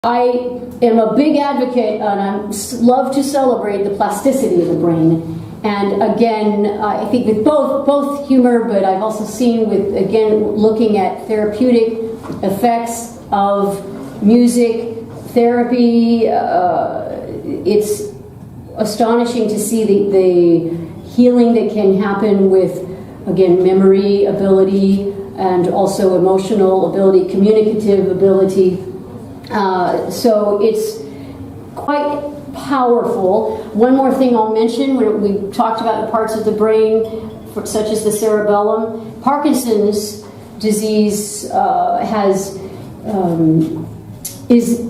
I am a big advocate, and I love to celebrate the plasticity of the brain. And again, I think with both humor, but I've also seen with, again, looking at therapeutic effects of music therapy, it's astonishing to see the healing that can happen with, again, memory ability and also emotional ability, communicative ability. So it's quite powerful. One more thing I'll mention, when we talked about the parts of the brain, such as the cerebellum, Parkinson's disease is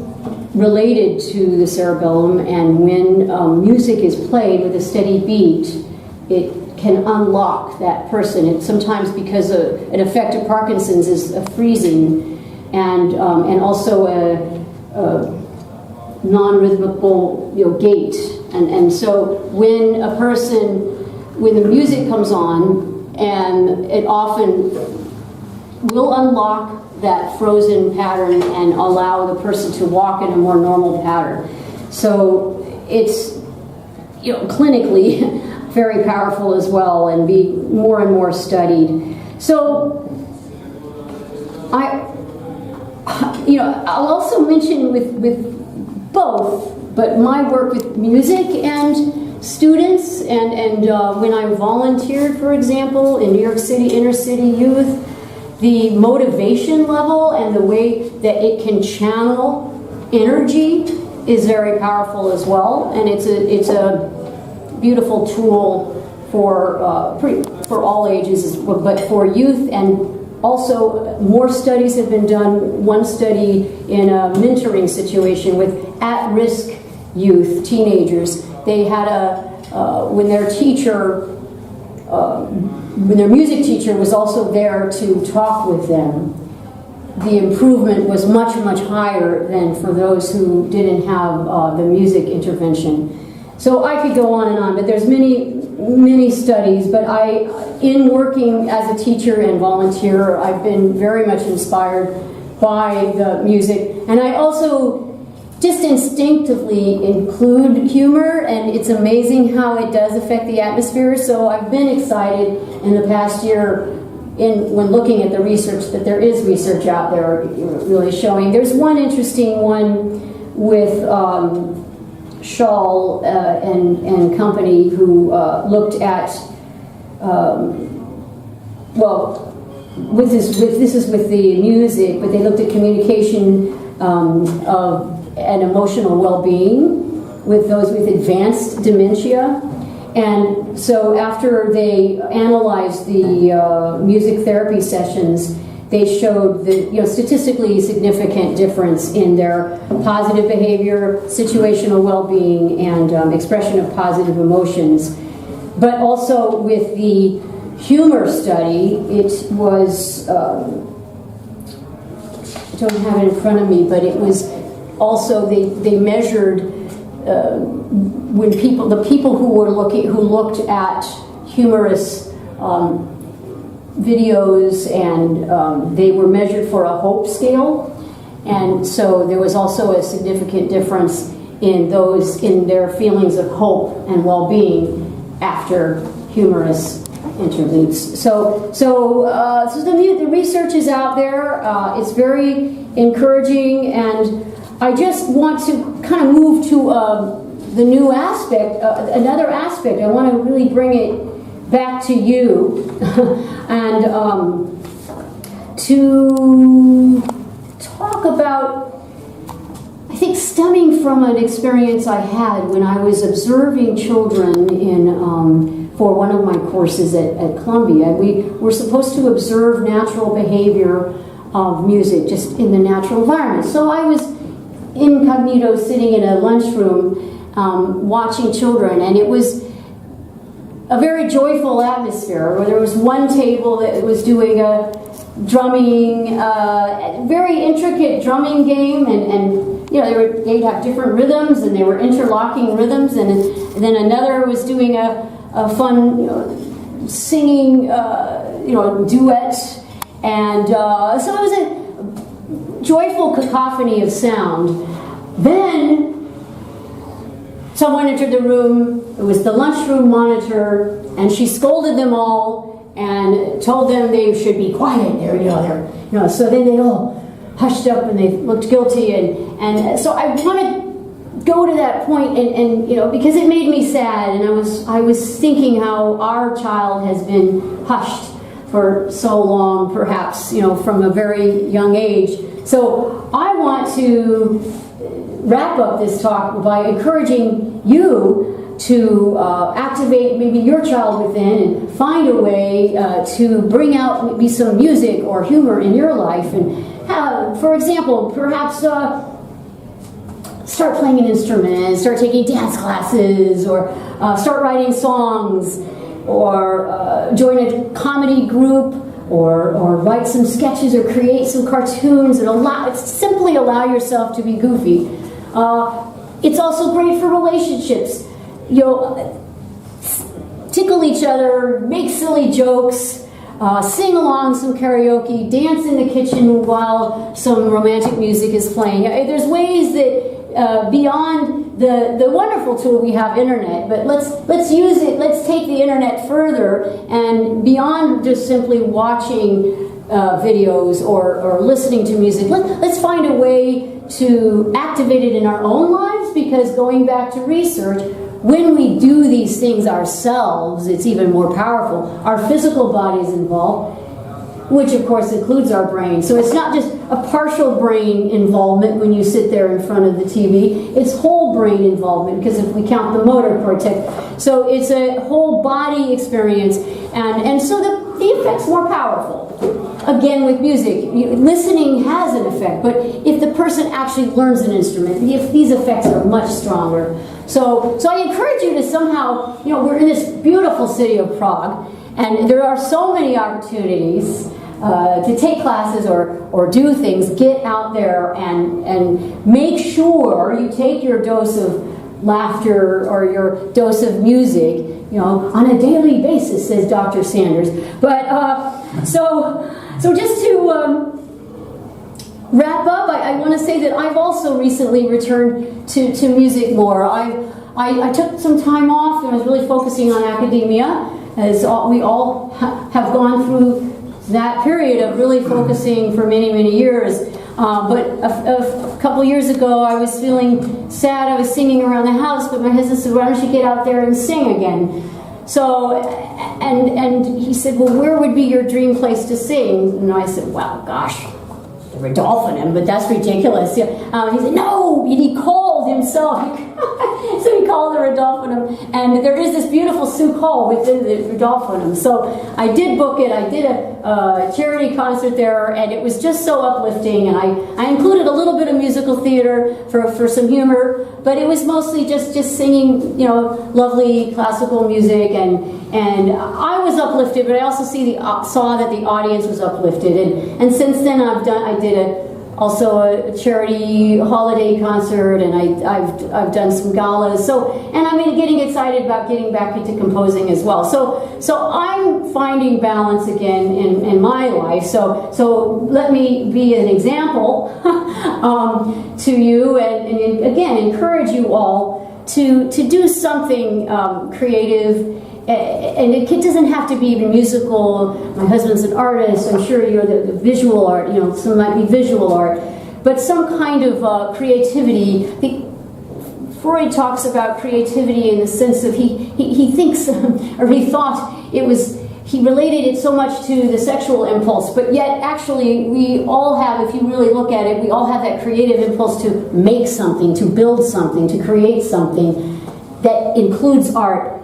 related to the cerebellum, and when music is played with a steady beat, it can unlock that person. It's sometimes because an effect of Parkinson's is a freezing and also a non-rhythmical gait. And so when the music comes on, and it often will unlock that frozen pattern and allow the person to walk in a more normal pattern. So it's clinically very powerful as well, and be more and more studied. So I'll also mention with both, but my work with music and students, and when I volunteered, for example, in New York City inner city youth, the motivation level and the way that it can channel energy is very powerful as well, and it's a beautiful tool for all ages, but for youth. And also, more studies have been done. One study in a mentoring situation with at-risk youth, teenagers. They had when their music teacher was also there to talk with them, the improvement was much, much higher than for those who didn't have the music intervention. So I could go on and on, but there's many studies, but in working as a teacher and volunteer, I've been very much inspired by the music. And I also just instinctively include humor, and it's amazing how it does affect the atmosphere. So I've been excited in the past year when looking at the research, that there is research out there really showing. There's one interesting one with Shaw and company who looked at this is with the music, but they looked at communication and emotional well-being with those with advanced dementia. And so after they analyzed the music therapy sessions, they showed the statistically significant difference in their positive behavior, situational well-being, and expression of positive emotions. But also with the humor study, it was, I don't have it in front of me, but it was also, they measured when the people who looked at humorous videos, and they were measured for a hope scale, and so there was also a significant difference in their feelings of hope and well-being after humorous interludes. So the research is out there. It's very encouraging, and I just want to kind of move to the new aspect, another aspect. I want to really bring it back to you and to talk about, I think, stemming from an experience I had when I was observing children for one of my courses at Columbia. We were supposed to observe natural behavior of music just in the natural environment. So I was incognito sitting in a lunchroom watching children, and it was a very joyful atmosphere where there was one table that was doing a drumming, very intricate drumming game, and they'd have different rhythms, and they were interlocking rhythms, and then another was doing a fun singing duet, and so it was a joyful cacophony of sound. Then someone entered the room. It was the lunchroom monitor, and she scolded them all and told them they should be quiet. So then they all hushed up and they looked guilty, and so I want to go to that point and because it made me sad, and I was thinking how our child has been hushed for so long, perhaps from a very young age. So I want to wrap up this talk by encouraging you to activate maybe your child within and find a way to bring out maybe some music or humor in your life. And for example, perhaps start playing an instrument, start taking dance classes, or start writing songs, or join a comedy group, or write some sketches or create some cartoons, and simply allow yourself to be goofy. It's also great for relationships. Tickle each other, make silly jokes, sing along some karaoke, dance in the kitchen while some romantic music is playing. There's ways that beyond the wonderful tool we have, internet, but let's use it. Let's take the internet further and beyond just simply watching videos or listening to music. Let's find a way to activate it in our own lives, because going back to research, when we do these things ourselves, it's even more powerful. Our physical body is involved, which of course includes our brain. So it's not just a partial brain involvement when you sit there in front of the TV. It's whole brain involvement, because if we count the motor cortex. So it's a whole body experience, and so the effect's more powerful. Again, with music, listening has an effect, but if the person actually learns an instrument, these effects are much stronger. So I encourage you to somehow, we're in this beautiful city of Prague, and there are so many opportunities to take classes or do things. Get out there and make sure you take your dose of laughter or your dose of music, on a daily basis, says Dr. Sanders. But so just to wrap up, I want to say that I've also recently returned to music more. I took some time off, and I was really focusing on academia, as we all have gone through that period of really focusing for many, many years. But a couple years ago, I was feeling sad. I was singing around the house, but my husband said, "Why don't you get out there and sing again?" So, and he said, "Well, where would be your dream place to sing?" And I said, "Well, gosh, the Rodolphinum, but that's ridiculous." He said, "No," and he called himself. So he called the Rodolphinum, and there is this beautiful Sioux Hall within the Rodolphinum. So I did book it. I did a charity concert there, and it was just so uplifting. And I included a little bit of musical theater for some humor, but it was mostly just singing, lovely classical music, and I was uplifted, but I also saw that the audience was uplifted. And since then, I did also a charity holiday concert, and I've done some galas. So, and I'm getting excited about getting back into composing as well. So I'm finding balance again in my life. So let me be an example to you, and again encourage you all to do something creative. And it doesn't have to be even musical. My husband's an artist. I'm sure you're the visual art. Some might be visual art, but some kind of creativity. Freud talks about creativity in the sense of he thinks or he thought he related it so much to the sexual impulse, but yet actually we all have, if you really look at it, we all have that creative impulse to make something, to build something, to create something that includes art.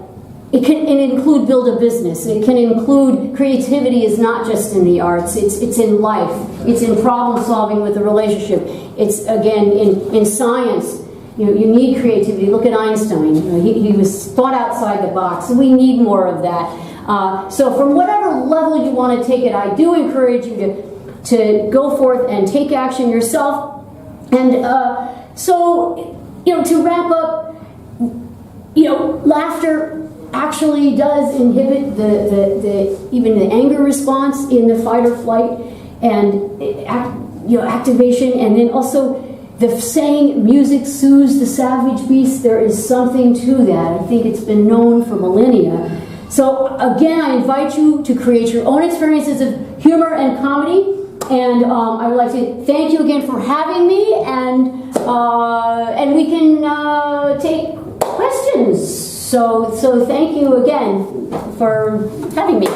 It can include build a business. It can include creativity is not just in the arts. It's in life. It's in problem solving with a relationship. It's again in science. You need creativity. Look at Einstein. He was thought outside the box. We need more of that. So from whatever level you want to take it, I do encourage you to go forth and take action yourself. And to wrap up, laughter actually does inhibit even the anger response in the fight or flight and activation, and then also the saying, music soothes the savage beast, there is something to that. I think it's been known for millennia. So again, I invite you to create your own experiences of humor and comedy. And I would like to thank you again for having me, and we can take questions. So thank you again for having me.